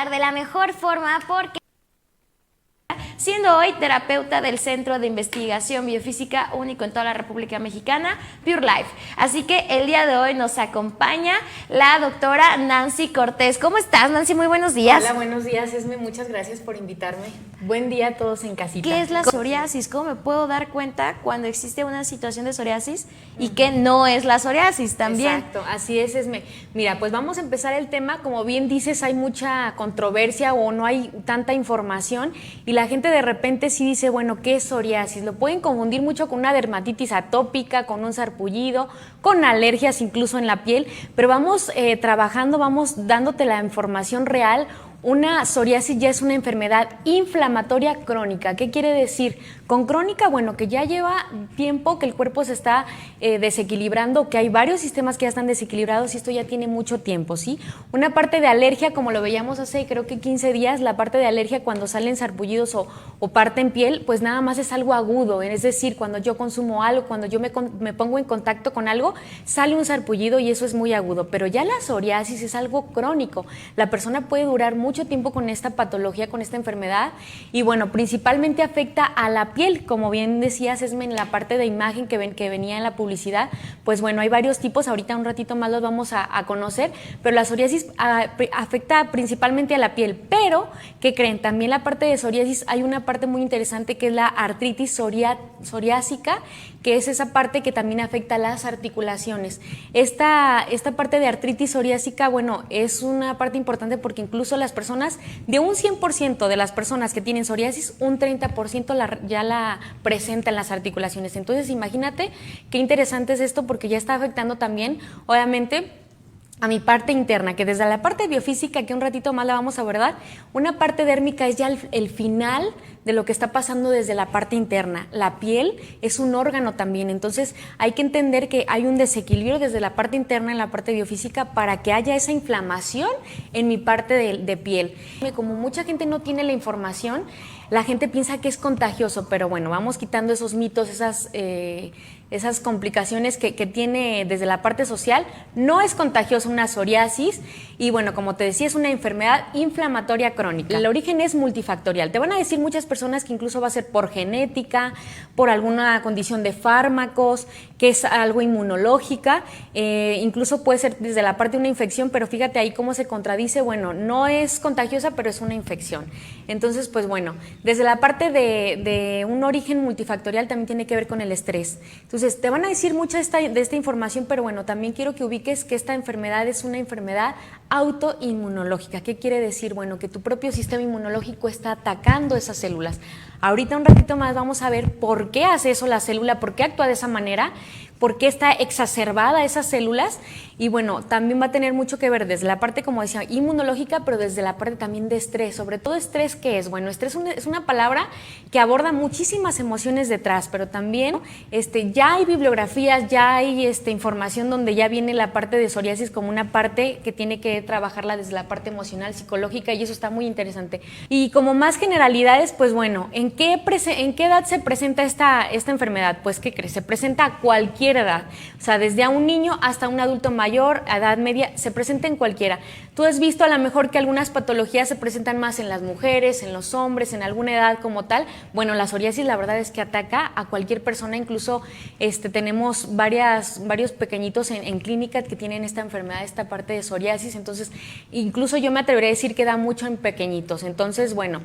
ayudar de la mejor forma porque siendo hoy terapeuta del Centro de Investigación Biofísica único en toda la República Mexicana, Pure Life. Así que el día de hoy nos acompaña la doctora Nancy Cortés. ¿Cómo estás, Nancy? Muy buenos días. Hola, buenos días, Esme. Muchas gracias por invitarme. Buen día a todos en casita. ¿Qué es la psoriasis? ¿Cómo me puedo dar cuenta cuando existe una situación de psoriasis y que no es la psoriasis también? Exacto, así es, Esme. Mira, pues vamos a empezar el tema. Como bien dices, hay mucha controversia o no hay tanta información y la gente de repente sí dice, bueno, ¿qué es psoriasis? Lo pueden confundir mucho con una dermatitis atópica, con un sarpullido, con alergias incluso en la piel, pero vamos trabajando, vamos dándote la información real. Una psoriasis ya es una enfermedad inflamatoria crónica. ¿Qué quiere decir? Con crónica, bueno, que ya lleva tiempo que el cuerpo se está desequilibrando, que hay varios sistemas que ya están desequilibrados y esto ya tiene mucho tiempo, ¿sí? Una parte de alergia, como lo veíamos hace creo que 15 días, la parte de alergia cuando salen sarpullidos o parte en piel, pues nada más es algo agudo, es decir, cuando yo consumo algo, cuando yo me pongo en contacto con algo, sale un sarpullido y eso es muy agudo, pero ya la psoriasis es algo crónico. La persona puede durar mucho tiempo con esta patología, con esta enfermedad y bueno, principalmente afecta a la piel, como bien decías, Esme, en la parte de imagen que venía en la publicidad, pues bueno, hay varios tipos, ahorita un ratito más los vamos a conocer, pero la psoriasis afecta principalmente a la piel, pero, ¿qué creen? También la parte de psoriasis, hay una parte muy interesante que es la artritis psoriásica, que es esa parte que también afecta a las articulaciones. Esta parte de artritis psoriásica, bueno, es una parte importante porque incluso las personas, de un 100% de las personas que tienen psoriasis, un 30% ya la presenta en las articulaciones. Entonces, imagínate qué interesante es esto porque ya está afectando también, obviamente, a mi parte interna, que desde la parte biofísica, que un ratito más la vamos a abordar, una parte dérmica es ya el final de lo que está pasando desde la parte interna. La piel es un órgano también, entonces hay que entender que hay un desequilibrio desde la parte interna en la parte biofísica para que haya esa inflamación en mi parte de piel. Como mucha gente no tiene la información, la gente piensa que es contagioso, pero bueno, vamos quitando esos mitos, esas complicaciones que tiene desde la parte social. No es contagioso una psoriasis y bueno, como te decía, es una enfermedad inflamatoria crónica. El origen es multifactorial. Te van a decir muchas personas que incluso va a ser por genética, por alguna condición de fármacos, que es algo inmunológica, incluso puede ser desde la parte de una infección, pero fíjate ahí cómo se contradice, bueno, no es contagiosa, pero es una infección. Entonces, pues bueno, desde la parte de un origen multifactorial también tiene que ver con el estrés. Entonces, te van a decir mucha de esta información, pero bueno, también quiero que ubiques que esta enfermedad es una enfermedad autoinmunológica. ¿Qué quiere decir? Bueno, que tu propio sistema inmunológico está atacando esas células. Ahorita un ratito más vamos a ver por qué hace eso la célula, por qué actúa de esa manera, por qué está exacerbada esas células y bueno, también va a tener mucho que ver desde la parte, como decía, inmunológica, pero desde la parte también de estrés, sobre todo estrés, ¿qué es? Bueno, estrés es una palabra que aborda muchísimas emociones detrás, pero también ya hay bibliografías, ya hay información donde ya viene la parte de psoriasis como una parte que tiene que trabajarla desde la parte emocional, psicológica y eso está muy interesante. Y como más generalidades, pues bueno, ¿en qué edad se presenta esta enfermedad? Pues, ¿qué crees? Se presenta a cualquier edad, o sea, desde a un niño hasta un adulto mayor, a edad media, se presenta en cualquiera. Tú has visto a lo mejor que algunas patologías se presentan más en las mujeres, en los hombres, en alguna edad como tal. Bueno, la psoriasis la verdad es que ataca a cualquier persona, incluso tenemos varios pequeños en clínica que tienen esta enfermedad, esta parte de psoriasis, entonces incluso yo me atrevería a decir que da mucho en pequeñitos, entonces bueno.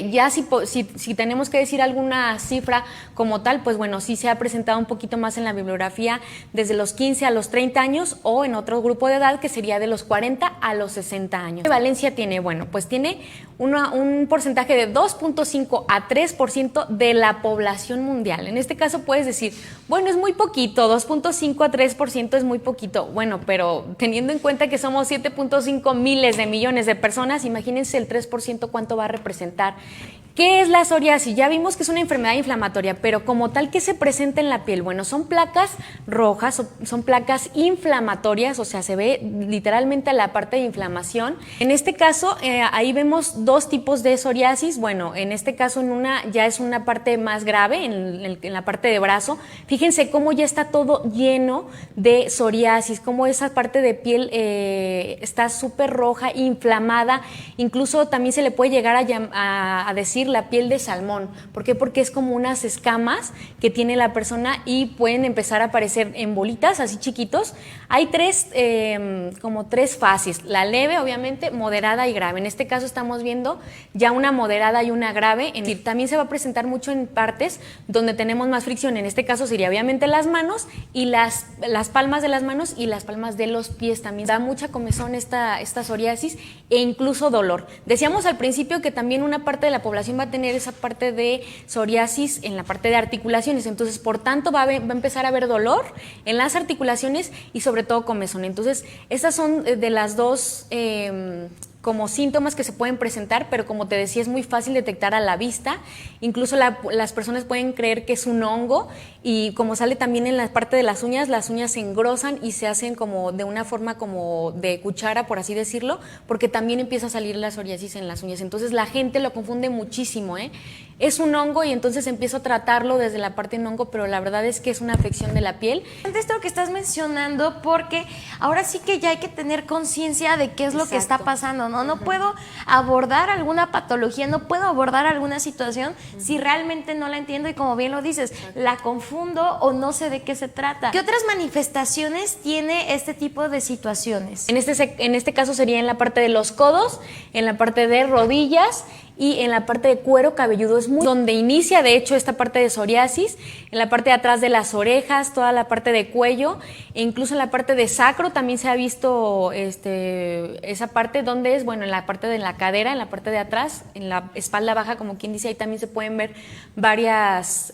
Ya si tenemos que decir alguna cifra como tal, pues bueno, sí se ha presentado un poquito más en la bibliografía desde los 15 a los 30 años o en otro grupo de edad que sería de los 40 a los 60 años. ¿Qué prevalencia tiene? Bueno, pues tiene un porcentaje de 2.5 a 3% de la población mundial. En este caso puedes decir, bueno, es muy poquito, 2.5 a 3% es muy poquito. Bueno, pero teniendo en cuenta que somos 7.5 miles de millones de personas, imagínense el 3% cuánto va a representar. ¿Qué es la psoriasis? Ya vimos que es una enfermedad inflamatoria, pero como tal, ¿qué se presenta en la piel? Bueno, son placas rojas, son placas inflamatorias, o sea, se ve literalmente la parte de inflamación. En este caso, ahí vemos dos tipos de psoriasis. Bueno, en este caso ya es una parte más grave, en la parte de brazo. Fíjense cómo ya está todo lleno de psoriasis, cómo esa parte de piel está súper roja, inflamada. Incluso también se le puede llegar a decir la piel de salmón. ¿Por qué? Porque es como unas escamas que tiene la persona y pueden empezar a aparecer en bolitas así chiquitos. Hay como tres fases: la leve, obviamente, moderada y grave. En este caso estamos viendo ya una moderada y una grave. También se va a presentar mucho en partes donde tenemos más fricción. En este caso sería obviamente las manos y las palmas de las manos y las palmas de los pies. También da mucha comezón esta psoriasis e incluso dolor. Decíamos al principio que también una parte de la población va a tener esa parte de psoriasis en la parte de articulaciones, entonces por tanto va a empezar a haber dolor en las articulaciones y sobre todo comezón. Entonces estas son de las dos como síntomas que se pueden presentar, pero como te decía, es muy fácil detectar a la vista. Incluso las personas pueden creer que es un hongo, y como sale también en la parte de las uñas se engrosan y se hacen como de una forma como de cuchara, por así decirlo, porque también empieza a salir la psoriasis en las uñas. Entonces la gente lo confunde muchísimo, es un hongo y entonces empiezo a tratarlo desde la parte de un hongo, pero la verdad es que es una afección de la piel. Esto que estás mencionando, porque ahora sí que ya hay que tener conciencia de qué es lo que está pasando, ¿no? No puedo abordar alguna patología, no puedo abordar alguna situación si realmente no la entiendo y, como bien lo dices, la confundo o no sé de qué se trata. ¿Qué otras manifestaciones tiene este tipo de situaciones? En este caso sería en la parte de los codos, en la parte de rodillas y en la parte de cuero cabelludo. Es muy donde inicia, de hecho, esta parte de psoriasis, en la parte de atrás de las orejas, toda la parte de cuello, e incluso en la parte de sacro también se ha visto esa parte donde es, bueno, en la parte de la cadera, en la parte de atrás, en la espalda baja, como quien dice, ahí también se pueden ver varias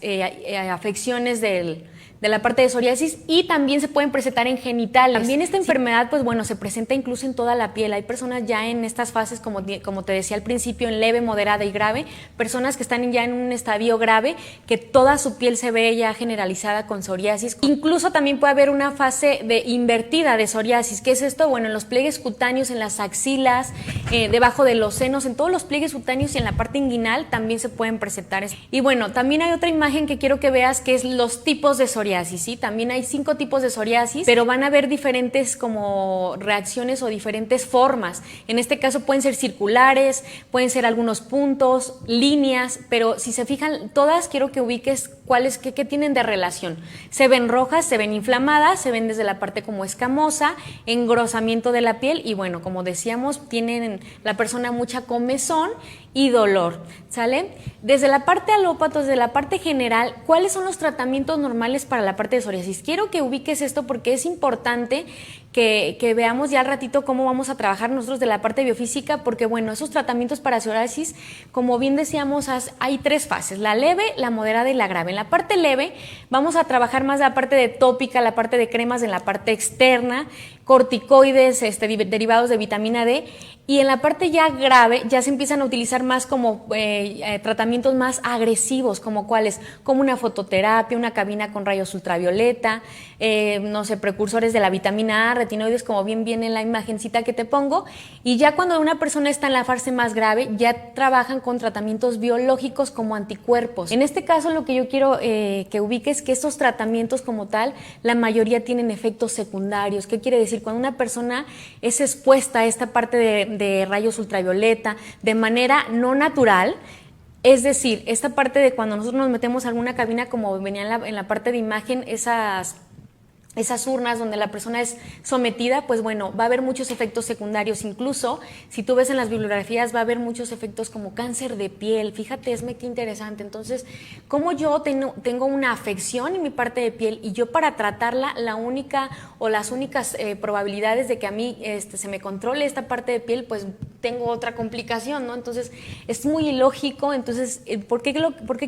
afecciones de la parte de psoriasis, y también se pueden presentar en genitales. También esta enfermedad, pues bueno, se presenta incluso en toda la piel. Hay personas ya en estas fases, como te decía al principio, en leve, moderada y grave, personas que están ya en un estadio grave, que toda su piel se ve ya generalizada con psoriasis. Incluso también puede haber una fase invertida de psoriasis. ¿Qué es esto? Bueno, en los pliegues cutáneos, en las axilas, debajo de los senos, en todos los pliegues cutáneos y en la parte inguinal también se pueden presentar. Y bueno, también hay otra imagen que quiero que veas, que es los tipos de psoriasis. ¿Sí? También hay 5 tipos de psoriasis, pero van a haber diferentes como reacciones o diferentes formas. En este caso pueden ser circulares, pueden ser algunos puntos, líneas, pero si se fijan todas, quiero que ubiques qué tienen de relación. Se ven rojas, se ven inflamadas, se ven desde la parte como escamosa, engrosamiento de la piel y, bueno, como decíamos, tienen la persona mucha comezón y dolor, ¿sale? Desde la parte alópata, desde la parte general, ¿cuáles son los tratamientos normales para la parte de psoriasis? Quiero que ubiques esto porque es importante que veamos ya al ratito cómo vamos a trabajar nosotros de la parte biofísica, porque bueno, esos tratamientos para psoriasis, como bien decíamos, hay 3 fases: la leve, la moderada y la grave. En la parte leve vamos a trabajar más la parte de tópica, la parte de cremas en la parte externa, corticoides, derivados de vitamina D, y en la parte ya grave ya se empiezan a utilizar más como tratamientos más agresivos, como cuáles, como una fototerapia, una cabina con rayos ultravioleta, no sé, precursores de la vitamina A, retinoides, como bien viene en la imagencita que te pongo. Y ya cuando una persona está en la fase más grave, ya trabajan con tratamientos biológicos como anticuerpos. En este caso, lo que yo quiero que ubiques es que estos tratamientos como tal, la mayoría tienen efectos secundarios. ¿Qué quiere decir? Cuando una persona es expuesta a esta parte de rayos ultravioleta de manera no natural, es decir, esta parte de cuando nosotros nos metemos a alguna cabina, como venía en la parte de imagen, esas urnas donde la persona es sometida, pues bueno, va a haber muchos efectos secundarios. Incluso, si tú ves en las bibliografías, va a haber muchos efectos como cáncer de piel. Fíjate, Esme, qué interesante. Entonces, como yo tengo una afección en mi parte de piel y yo, para tratarla, las únicas probabilidades de que a mí se me controle esta parte de piel, pues tengo otra complicación, ¿no? Entonces, es muy ilógico. Entonces, ¿por qué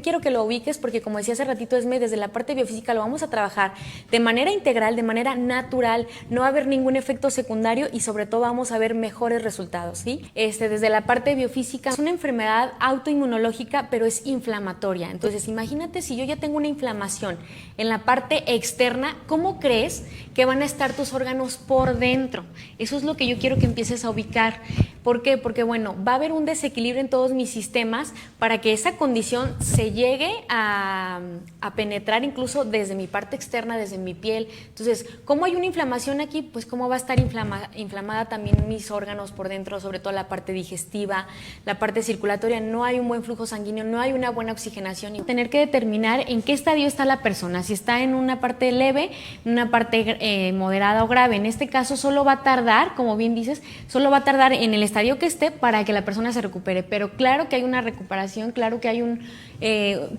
quiero que lo ubiques? Porque, como decía hace ratito, Esme, desde la parte biofísica lo vamos a trabajar de manera integral, de manera natural, no va a haber ningún efecto secundario y sobre todo vamos a ver mejores resultados, ¿sí? Desde la parte biofísica, es una enfermedad autoinmunológica, pero es inflamatoria. Entonces, imagínate si yo ya tengo una inflamación en la parte externa, ¿cómo crees que van a estar tus órganos por dentro? Eso es lo que yo quiero que empieces a ubicar. ¿Por qué? Porque, bueno, va a haber un desequilibrio en todos mis sistemas para que esa condición se llegue a penetrar incluso desde mi parte externa, desde mi piel. Entonces, ¿cómo hay una inflamación aquí? Pues cómo va a estar inflamada también mis órganos por dentro, sobre todo la parte digestiva, la parte circulatoria. No hay un buen flujo sanguíneo, no hay una buena oxigenación. Y tener que determinar en qué estadio está la persona, si está en una parte leve, en una parte moderada o grave. En este caso solo va a tardar, como bien dices, solo va a tardar en el estadio que esté para que la persona se recupere, pero claro que hay una recuperación, claro que hay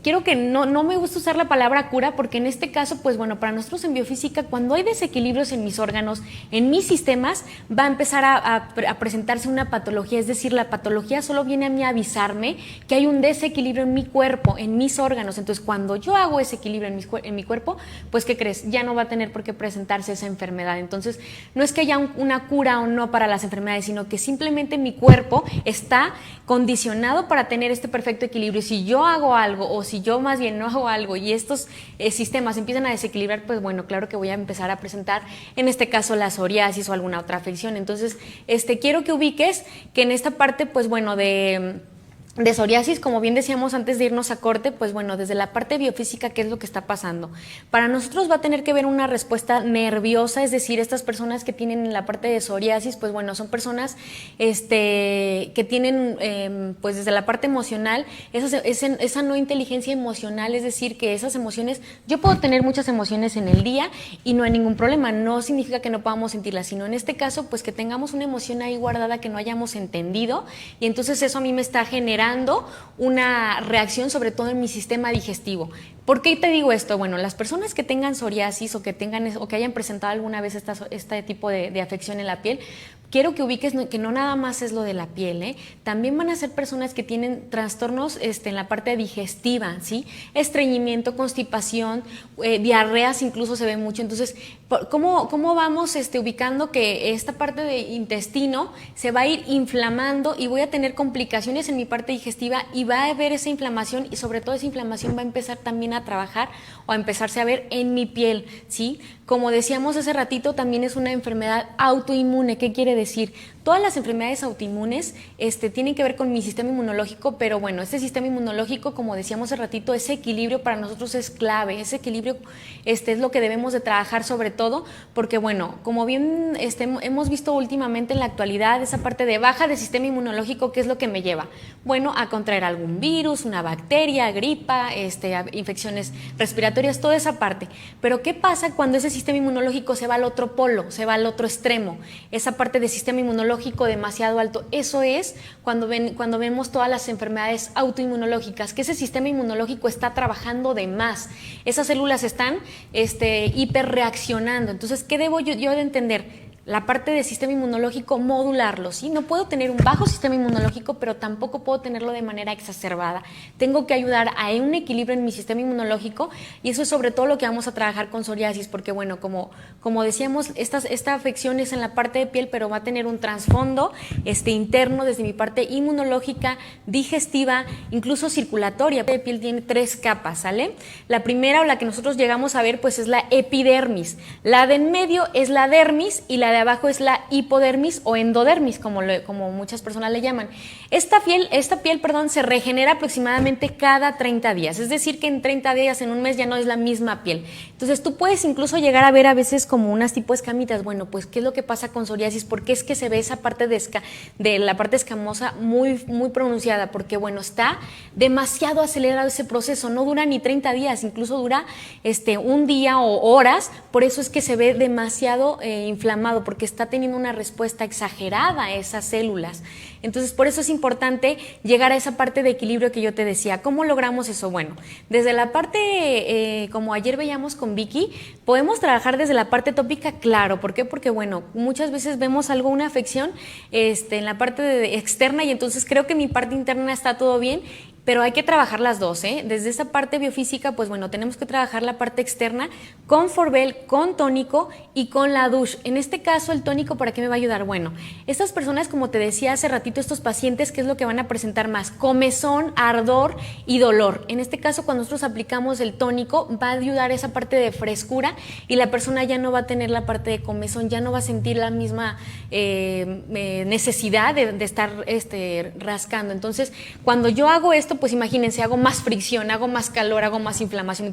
quiero que no me gusta usar la palabra cura, porque en este caso, pues bueno, para nosotros en biofísica, cuando hay desequilibrios en mis órganos, en mis sistemas, va a empezar a presentarse una patología, es decir, la patología solo viene a mí a avisarme que hay un desequilibrio en mi cuerpo, en mis órganos. Entonces, cuando yo hago ese equilibrio en mi cuerpo, pues, ¿qué crees? Ya no va a tener por qué presentarse esa enfermedad. Entonces, no es que haya una cura o no para las enfermedades, sino que simplemente mi cuerpo está condicionado para tener este perfecto equilibrio. Y si yo hago algo, o si yo más bien no hago algo y estos sistemas empiezan a desequilibrar, pues bueno, claro que voy a empezar a presentar, en este caso, la psoriasis o alguna otra afección. Entonces, quiero que ubiques que en esta parte, pues bueno, de psoriasis, como bien decíamos antes de irnos a corte, pues bueno, desde la parte biofísica, ¿qué es lo que está pasando? Para nosotros va a tener que ver una respuesta nerviosa, es decir, estas personas que tienen la parte de psoriasis, pues bueno, son personas que tienen, pues desde la parte emocional, esa no inteligencia emocional, es decir, que esas emociones, yo puedo tener muchas emociones en el día y no hay ningún problema, no significa que no podamos sentirlas, sino en este caso, pues que tengamos una emoción ahí guardada que no hayamos entendido, y entonces eso a mí me está generando una reacción, sobre todo en mi sistema digestivo. ¿Por qué te digo esto? Bueno, las personas que tengan psoriasis o que hayan presentado alguna vez este tipo de afección en la piel, quiero que ubiques que no nada más es lo de la piel, ¿eh? También van a ser personas que tienen trastornos en la parte digestiva, ¿sí? Estreñimiento, constipación, diarreas incluso se ve mucho. Entonces, ¿cómo vamos ubicando que esta parte de intestino se va a ir inflamando y voy a tener complicaciones en mi parte digestiva y va a haber esa inflamación, y sobre todo esa inflamación va a empezar también a trabajar o a empezarse a ver en mi piel, ¿sí? Como decíamos hace ratito, también es una enfermedad autoinmune. ¿Qué quiere decir? Todas las enfermedades autoinmunes tienen que ver con mi sistema inmunológico, pero bueno, este sistema inmunológico, como decíamos hace ratito, ese equilibrio para nosotros es clave. Ese equilibrio es lo que debemos de trabajar, sobre todo porque, bueno, como bien hemos visto últimamente en la actualidad, esa parte de baja de sistema inmunológico, ¿qué es lo que me lleva? Bueno, a contraer algún virus, una bacteria, gripa, infecciones respiratorias, toda esa parte. Pero ¿qué pasa cuando ese sistema inmunológico se va al otro polo, se va al otro extremo? Esa parte de sistema inmunológico demasiado alto. Eso es cuando vemos todas las enfermedades autoinmunológicas, que ese sistema inmunológico está trabajando de más. Esas células están hiperreaccionando. Entonces, ¿qué debo yo de entender? La parte del sistema inmunológico, modularlo, ¿sí? No puedo tener un bajo sistema inmunológico, pero tampoco puedo tenerlo de manera exacerbada. Tengo que ayudar a un equilibrio en mi sistema inmunológico, y eso es sobre todo lo que vamos a trabajar con psoriasis, porque bueno, como decíamos, esta afección es en la parte de piel, pero va a tener un trasfondo interno desde mi parte inmunológica, digestiva, incluso circulatoria. La piel tiene 3 capas, ¿sale? La primera, o la que nosotros llegamos a ver, pues es la epidermis. La de en medio es la dermis y la de abajo es la hipodermis o endodermis, como muchas personas le llaman. Esta piel, se regenera aproximadamente cada 30 días, es decir, que en 30 días, en un mes, ya no es la misma piel. Entonces, tú puedes incluso llegar a ver a veces como unas tipo escamitas. Bueno, pues, ¿qué es lo que pasa con psoriasis? Porque es que se ve esa parte de la parte escamosa muy, muy pronunciada, porque bueno, está demasiado acelerado ese proceso, no dura ni 30 días, incluso dura un día o horas, por eso es que se ve demasiado inflamado, inflamado porque está teniendo una respuesta exagerada a esas células. Entonces, por eso es importante llegar a esa parte de equilibrio que yo te decía. ¿Cómo logramos eso? Bueno, desde la parte, como ayer veíamos con Vicky, podemos trabajar desde la parte tópica, claro. ¿Por qué? Porque, bueno, muchas veces vemos una afección en la parte externa y entonces creo que mi parte interna está todo bien. Pero hay que trabajar las dos, ¿eh? Desde esa parte biofísica, pues bueno, tenemos que trabajar la parte externa con Forbel, con tónico y con la douche. En este caso, el tónico, ¿para qué me va a ayudar? Bueno, estas personas, como te decía hace ratito, estos pacientes, ¿qué es lo que van a presentar más? Comezón, ardor y dolor. En este caso, cuando nosotros aplicamos el tónico, va a ayudar esa parte de frescura y la persona ya no va a tener la parte de comezón, ya no va a sentir la misma necesidad de estar rascando. Entonces, cuando yo hago esto, pues imagínense, hago más fricción, hago más calor, hago más inflamación.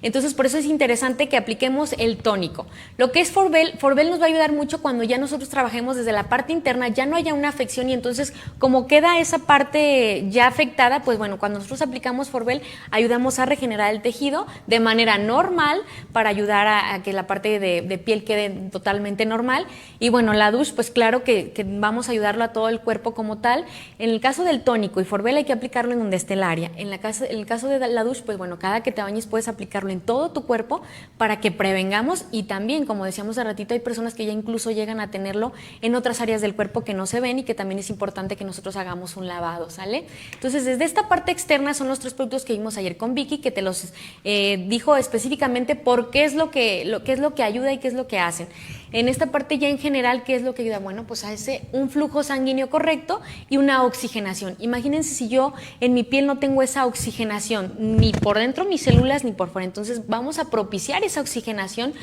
Entonces, por eso es interesante que apliquemos el tónico. Lo que es Forbel nos va a ayudar mucho cuando ya nosotros trabajemos desde la parte interna, ya no haya una afección y entonces, como queda esa parte ya afectada, pues bueno, cuando nosotros aplicamos Forbel, ayudamos a regenerar el tejido de manera normal para ayudar a que la parte de piel quede totalmente normal. Y bueno, la douche, pues claro que vamos a ayudarlo a todo el cuerpo como tal. En el caso del tónico y Forbel hay que aplicarlo en donde esté el área. En el caso de la douche, pues bueno, cada que te bañes puedes aplicarlo en todo tu cuerpo para que prevengamos y también, como decíamos hace ratito, hay personas que ya incluso llegan a tenerlo en otras áreas del cuerpo que no se ven y que también es importante que nosotros hagamos un lavado, ¿sale? Entonces, desde esta parte externa son los 3 productos que vimos ayer con Vicky, que te los dijo específicamente por qué es lo que ayuda y qué es lo que hacen. En esta parte ya en general, ¿qué es lo que ayuda? Bueno, pues a un flujo sanguíneo correcto y una oxigenación. Imagínense si yo en mi piel no tengo esa oxigenación, ni por dentro mis células ni por fuera. Entonces vamos a propiciar esa oxigenación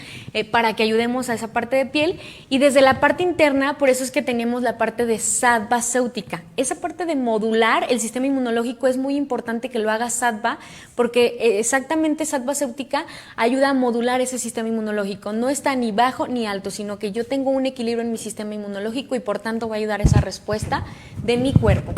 para que ayudemos a esa parte de piel. Y desde la parte interna, por eso es que tenemos la parte de sattva céutica. Esa parte de modular el sistema inmunológico es muy importante que lo haga sattva, porque exactamente sattva céutica ayuda a modular ese sistema inmunológico. No está ni bajo ni alto, sino que yo tengo un equilibrio en mi sistema inmunológico y por tanto va a ayudar a esa respuesta de mi cuerpo.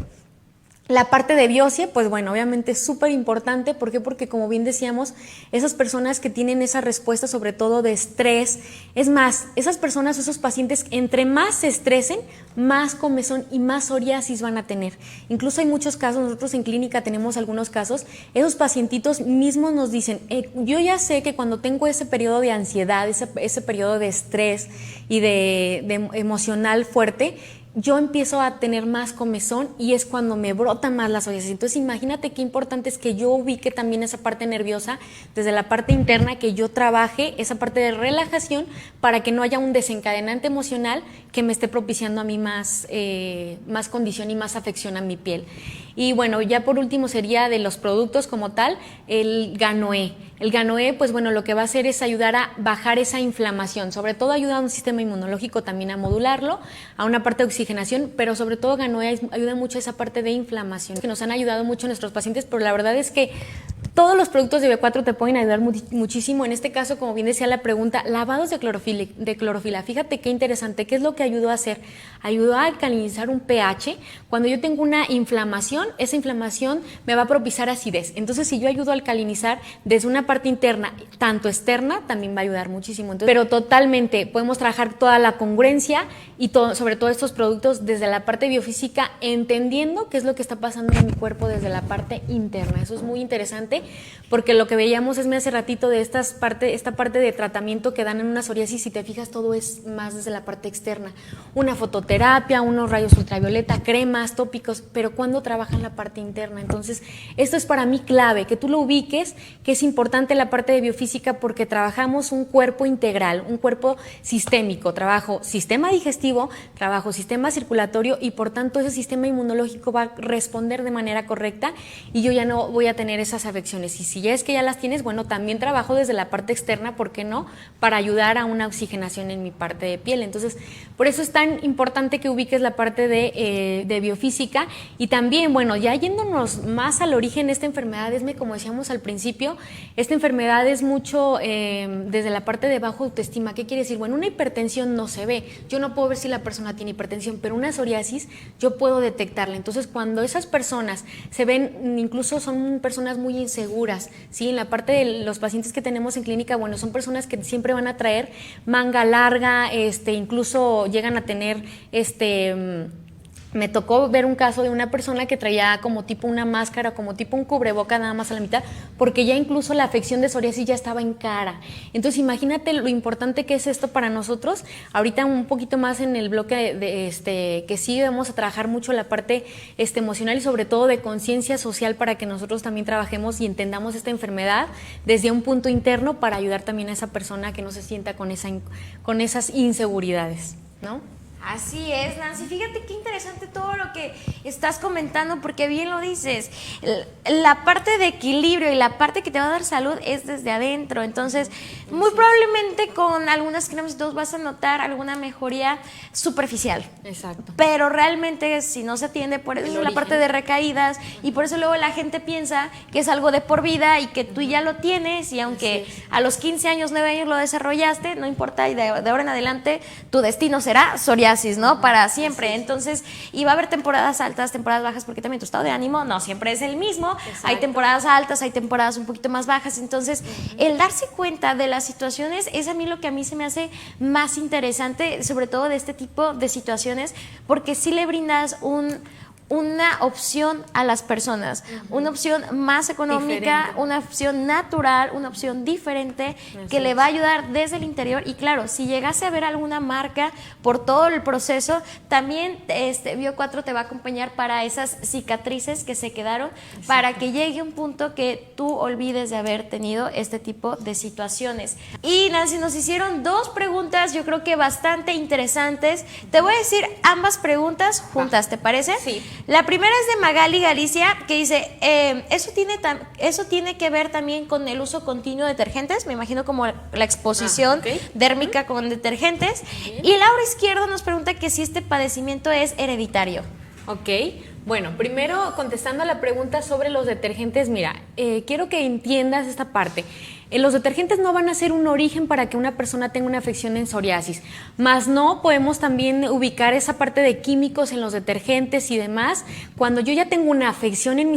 La parte de biosie, pues bueno, obviamente es súper importante. ¿Por qué? Porque como bien decíamos, esas personas que tienen esa respuesta sobre todo de estrés, es más, esas personas o esos pacientes, entre más se estresen, más comezón y más psoriasis van a tener. Incluso hay muchos casos, nosotros en clínica tenemos algunos casos, esos pacientitos mismos nos dicen, yo ya sé que cuando tengo ese periodo de ansiedad, ese periodo de estrés y de emocional fuerte, yo empiezo a tener más comezón y es cuando me brotan más las psoriasis. Entonces imagínate qué importante es que yo ubique también esa parte nerviosa desde la parte interna, que yo trabaje esa parte de relajación para que no haya un desencadenante emocional que me esté propiciando a mí más condición y más afección a mi piel. Y bueno, ya por último sería de los productos como tal, el Ganoé. El Ganoé, pues bueno, lo que va a hacer es ayudar a bajar esa inflamación, sobre todo ayuda a un sistema inmunológico también a modularlo, a una parte de oxigenación, pero sobre todo Ganoé ayuda mucho a esa parte de inflamación, que nos han ayudado mucho nuestros pacientes, pero la verdad es que todos los productos de B4 te pueden ayudar muchísimo. En este caso, como bien decía la pregunta, lavados de clorofila. Fíjate qué interesante. ¿Qué es lo que ayudó a hacer? Ayudó a alcalinizar un pH. Cuando yo tengo una inflamación, esa inflamación me va a propiciar acidez. Entonces, si yo ayudo a alcalinizar desde una parte interna, tanto externa, también va a ayudar muchísimo. Entonces, pero totalmente, podemos trabajar toda la congruencia y sobre todo estos productos desde la parte biofísica, entendiendo qué es lo que está pasando en mi cuerpo desde la parte interna. Eso es muy interesante, porque lo que veíamos hace ratito de esta parte de tratamiento que dan en una psoriasis, si te fijas, todo es más desde la parte externa. Una fototerapia, unos rayos ultravioleta, cremas, tópicos, pero cuando trabajan la parte interna. Entonces, esto es para mí clave, que tú lo ubiques, que es importante la parte de biofísica porque trabajamos un cuerpo integral, un cuerpo sistémico. Trabajo sistema digestivo, trabajo sistema circulatorio y por tanto ese sistema inmunológico va a responder de manera correcta y yo ya no voy a tener esas afecciones. Y si ya es que ya las tienes, bueno, también trabajo desde la parte externa, ¿por qué no? Para ayudar a una oxigenación en mi parte de piel. Entonces, por eso es tan importante que ubiques la parte de biofísica y también, bueno, ya yéndonos más al origen de esta enfermedad, como decíamos al principio, esta enfermedad es mucho desde la parte de bajo autoestima. ¿Qué quiere decir? Bueno, una hipertensión no se ve. Yo no puedo ver si la persona tiene hipertensión, pero una psoriasis yo puedo detectarla. Entonces, cuando esas personas se ven, incluso son personas muy inseguras, inseguras, ¿sí? En la parte de los pacientes que tenemos en clínica, bueno, son personas que siempre van a traer manga larga, incluso llegan a tener, me tocó ver un caso de una persona que traía como tipo una máscara, como tipo un cubreboca nada más a la mitad, porque ya incluso la afección de psoriasis ya estaba en cara. Entonces imagínate lo importante que es esto para nosotros. Ahorita un poquito más en el bloque que sí vamos a trabajar mucho la parte emocional y sobre todo de conciencia social para que nosotros también trabajemos y entendamos esta enfermedad desde un punto interno para ayudar también a esa persona que no se sienta con esas inseguridades, ¿no? Así es, Nancy. Fíjate qué interesante todo lo que estás comentando, porque bien lo dices. La parte de equilibrio y la parte que te va a dar salud es desde adentro. Entonces, muy probablemente con algunas cremas y todo vas a notar alguna mejoría superficial. Exacto. Pero realmente, si no se atiende, por eso es la parte de recaídas, y por eso luego la gente piensa que es algo de por vida y que tú ya lo tienes, y aunque a los 15 años, 9 años lo desarrollaste, no importa, y de ahora en adelante tu destino será psoriasis, ¿no? Para siempre. Entonces, y va a haber temporadas altas, temporadas bajas, porque también tu estado de ánimo no siempre es el mismo. Exacto. Hay temporadas altas, hay temporadas un poquito más bajas. Entonces, el darse cuenta de las situaciones es a mí lo que a mí se me hace más interesante, sobre todo de este tipo de situaciones, porque sí le brindas una opción a las personas, una opción más económica, diferente, una opción natural, una opción diferente que le va a ayudar desde el interior. Y claro, si llegase a ver alguna marca por todo el proceso, también Bio4 te va a acompañar para esas cicatrices que se quedaron, exacto, para que llegue un punto que tú olvides de haber tenido este tipo de situaciones. Y Nancy, nos hicieron 2 preguntas, yo creo que bastante interesantes. Te voy a decir ambas preguntas juntas, ¿te parece? Sí. La primera es de Magali Galicia, que dice, eso tiene que ver también con el uso continuo de detergentes, me imagino como la exposición dérmica con detergentes. Y Laura Izquierdo nos pregunta que si este padecimiento es hereditario. Ok, bueno, primero contestando a la pregunta sobre los detergentes, mira, quiero que entiendas esta parte. Los detergentes no van a ser un origen para que una persona tenga una afección en psoriasis, más no podemos también ubicar esa parte de químicos en los detergentes y demás. Cuando yo ya tengo una afección en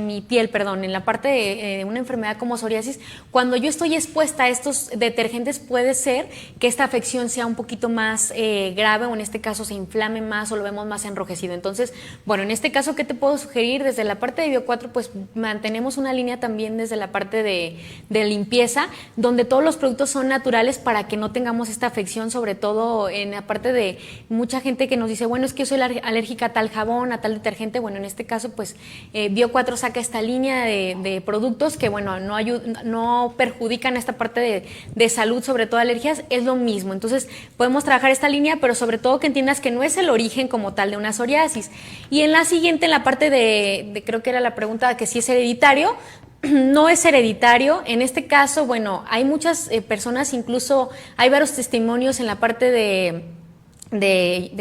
mi piel, en la parte de una enfermedad como psoriasis, cuando yo estoy expuesta a estos detergentes puede ser que esta afección sea un poquito más grave, o en este caso se inflame más o lo vemos más enrojecido. Entonces, bueno, en este caso, ¿qué te puedo sugerir? Desde la parte de Bio4, pues mantenemos una línea también desde la parte de limpieza, donde todos los productos son naturales para que no tengamos esta afección, sobre todo en la parte de mucha gente que nos dice, bueno, es que yo soy alérgica a tal jabón, a tal detergente. Bueno, en este caso, pues Bio4 saca esta línea de productos que, bueno, no perjudican esta parte de salud, sobre todo alergias, es lo mismo. Entonces, podemos trabajar esta línea, pero sobre todo que entiendas que no es el origen como tal de una psoriasis. Y en la siguiente, en la parte creo que era la pregunta que si es hereditario, no es hereditario. En este caso, bueno, hay muchas personas, incluso hay varios testimonios en la parte de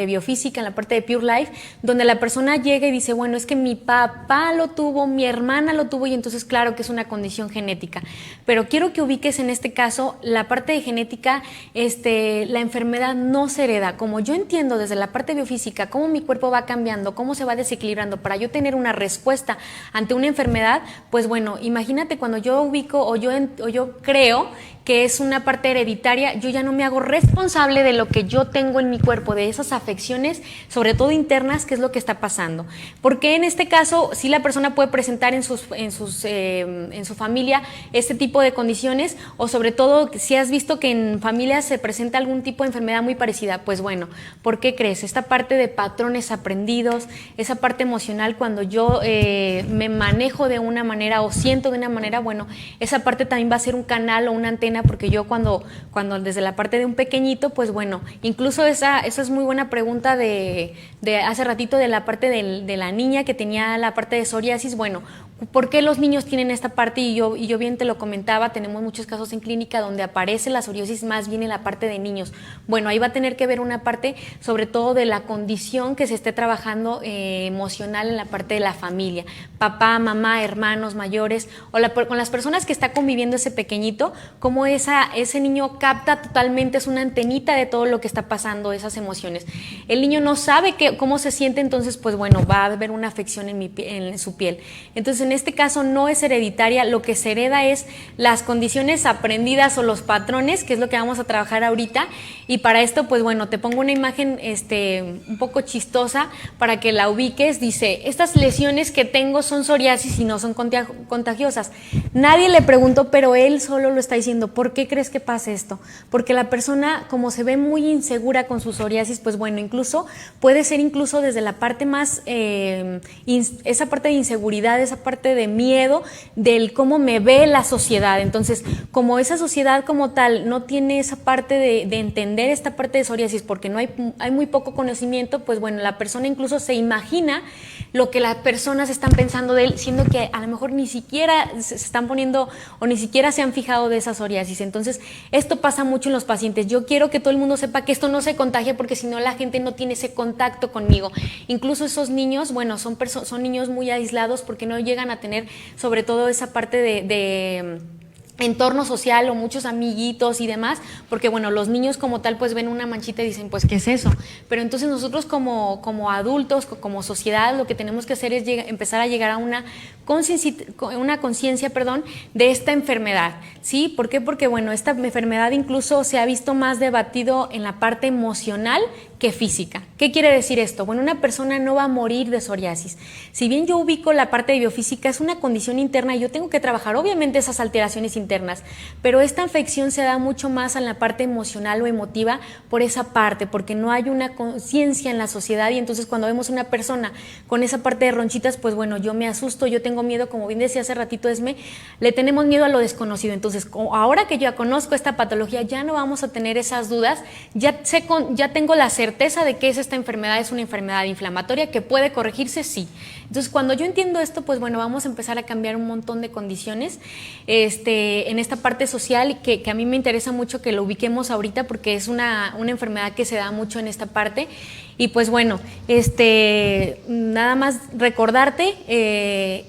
biofísica, en la parte de Pure Life, donde la persona llega y dice, bueno, es que mi papá lo tuvo, mi hermana lo tuvo, y entonces claro que es una condición genética. Pero quiero que ubiques en este caso la parte de genética, la enfermedad no se hereda. Como yo entiendo desde la parte biofísica cómo mi cuerpo va cambiando, cómo se va desequilibrando para yo tener una respuesta ante una enfermedad, pues bueno, imagínate cuando yo ubico o yo creo que es una parte hereditaria, yo ya no me hago responsable de lo que yo tengo en mi cuerpo, de esas afecciones, sobre todo internas, qué es lo que está pasando. Porque en este caso, sí la persona puede presentar en su familia este tipo de condiciones, o sobre todo, si has visto que en familias se presenta algún tipo de enfermedad muy parecida, pues bueno, ¿por qué crees? Esta parte de patrones aprendidos, esa parte emocional, cuando yo me manejo de una manera o siento de una manera, bueno, esa parte también va a ser un canal o una antena, porque yo cuando desde la parte de un pequeñito, pues bueno, incluso esa es muy buena pregunta de hace ratito, de la parte de la niña que tenía la parte de psoriasis. Bueno, ¿por qué los niños tienen esta parte? Y yo bien te lo comentaba, tenemos muchos casos en clínica donde aparece la psoriasis más bien en la parte de niños. Bueno, ahí va a tener que ver una parte sobre todo de la condición que se esté trabajando emocional en la parte de la familia, papá, mamá, hermanos mayores, o con las personas que está conviviendo ese pequeñito, cómo ese niño capta totalmente, es una antenita de todo lo que está pasando, esas emociones. El niño no sabe cómo se siente, entonces pues bueno, va a haber una afección en su piel. Entonces en este caso no es hereditaria, lo que se hereda es las condiciones aprendidas o los patrones, que es lo que vamos a trabajar ahorita. Y para esto, pues bueno, te pongo una imagen un poco chistosa para que la ubiques. Dice, estas lesiones que tengo son psoriasis y no son contagiosas. Nadie le preguntó, pero él solo lo está diciendo. ¿Por qué crees que pase esto? Porque la persona, como se ve muy insegura con su psoriasis, pues bueno, incluso puede ser incluso desde la parte más, esa parte de inseguridad, esa parte de miedo, del cómo me ve la sociedad. Entonces, como esa sociedad como tal no tiene esa parte de entender esta parte de psoriasis, porque no hay muy poco conocimiento, pues bueno, la persona incluso se imagina lo que las personas están pensando de él, siendo que a lo mejor ni siquiera se están poniendo o ni siquiera se han fijado de esa psoriasis. Entonces, esto pasa mucho en los pacientes. Yo quiero que todo el mundo sepa que esto no se contagia, porque si no la gente no tiene ese contacto conmigo. Incluso esos niños, bueno, son niños muy aislados porque no llegan a tener sobre todo esa parte de entorno social o muchos amiguitos y demás, porque bueno, los niños como tal pues ven una manchita y dicen, pues ¿qué es eso? Pero entonces nosotros como adultos, como sociedad, lo que tenemos que hacer es empezar a llegar a una conciencia, de esta enfermedad, ¿sí? ¿Por qué? Porque bueno, esta enfermedad incluso se ha visto más debatido en la parte emocional que física. ¿Qué quiere decir esto? Bueno, una persona no va a morir de psoriasis. Si bien yo ubico la parte de biofísica, es una condición interna y yo tengo que trabajar obviamente esas alteraciones internas, pero esta infección se da mucho más en la parte emocional o emotiva por esa parte, porque no hay una conciencia en la sociedad. Y entonces cuando vemos una persona con esa parte de ronchitas, pues bueno, yo me asusto, yo tengo miedo, como bien decía hace ratito Esme, le tenemos miedo a lo desconocido. Entonces, ahora que yo ya conozco esta patología, ya no vamos a tener esas dudas, ya tengo la certeza de que esta enfermedad es una enfermedad inflamatoria que puede corregirse, sí. Entonces, cuando yo entiendo esto, pues bueno, vamos a empezar a cambiar un montón de condiciones en esta parte social que a mí me interesa mucho que lo ubiquemos ahorita, porque es una enfermedad que se da mucho en esta parte. Y pues bueno, nada más recordarte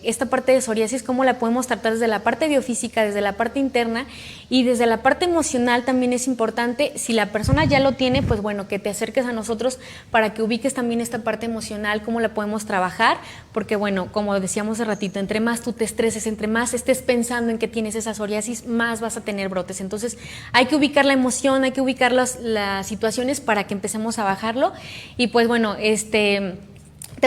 esta parte de psoriasis, cómo la podemos tratar desde la parte biofísica, desde la parte interna y desde la parte emocional. También es importante, si la persona ya lo tiene, pues bueno, que te acerques a nosotros para que ubiques también esta parte emocional, cómo la podemos trabajar, porque bueno, como decíamos hace ratito, entre más tú te estreses, entre más estés pensando en que tienes esa psoriasis, más vas a tener brotes. Entonces hay que ubicar la emoción, hay que ubicar las situaciones para que empecemos a bajarlo. Y pues bueno, te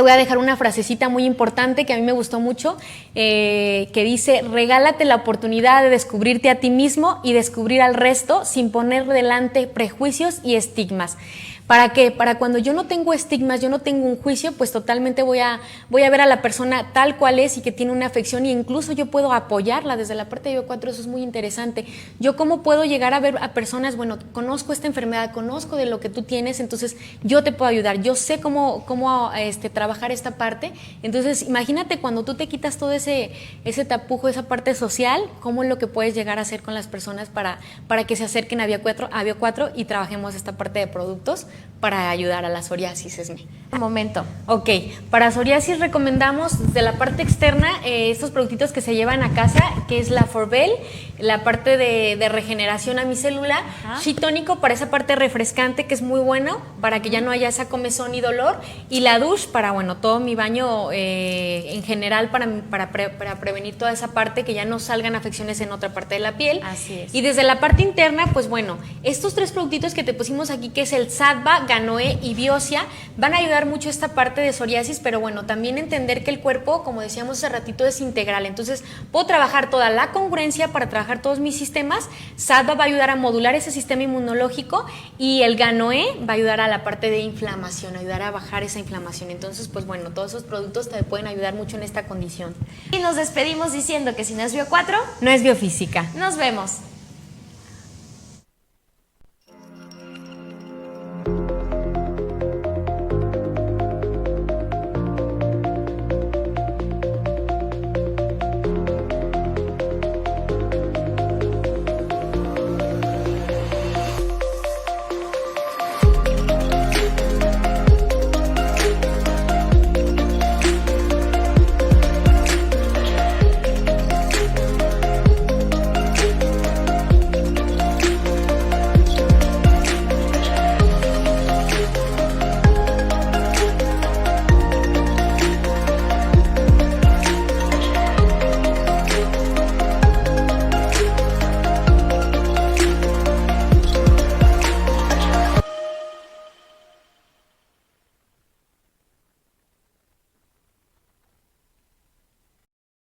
voy a dejar una frasecita muy importante que a mí me gustó mucho, que dice: regálate la oportunidad de descubrirte a ti mismo y descubrir al resto sin poner delante prejuicios y estigmas. ¿Para qué? Para cuando yo no tengo estigmas, yo no tengo un juicio, pues totalmente voy a ver a la persona tal cual es y que tiene una afección, y incluso yo puedo apoyarla desde la parte de Bio4. Eso es muy interesante. Yo cómo puedo llegar a ver a personas, bueno, conozco esta enfermedad, conozco de lo que tú tienes, entonces yo te puedo ayudar, yo sé cómo trabajar esta parte. Entonces imagínate cuando tú te quitas todo ese tapujo, esa parte social, cómo es lo que puedes llegar a hacer con las personas para que se acerquen a Bio4 y trabajemos esta parte de productos para ayudar a la psoriasis, Esme. Un momento. Ok, para psoriasis recomendamos de la parte externa estos productitos que se llevan a casa, que es la Forbel, la parte de regeneración amicélular, Shitónico para esa parte refrescante, que es muy bueno, para que ya no haya esa comezón y dolor, y la Douche para, bueno, todo mi baño en general, para prevenir toda esa parte, que ya no salgan afecciones en otra parte de la piel. Así es. Y desde la parte interna, pues bueno, estos tres productitos que te pusimos aquí, que es el Sadva, Ganoe y Biosia, van a ayudar mucho a esta parte de psoriasis, pero bueno, también entender que el cuerpo, como decíamos hace ratito, es integral. Entonces, puedo trabajar toda la congruencia para trabajar todos mis sistemas. Sadva va a ayudar a modular ese sistema inmunológico, y el Ganoe va a ayudar a la parte de inflamación, ayudar a bajar esa inflamación. Entonces, pues bueno, todos esos productos te pueden ayudar mucho en esta condición. Y nos despedimos diciendo que si no es Bio4, no es biofísica. nos vemos.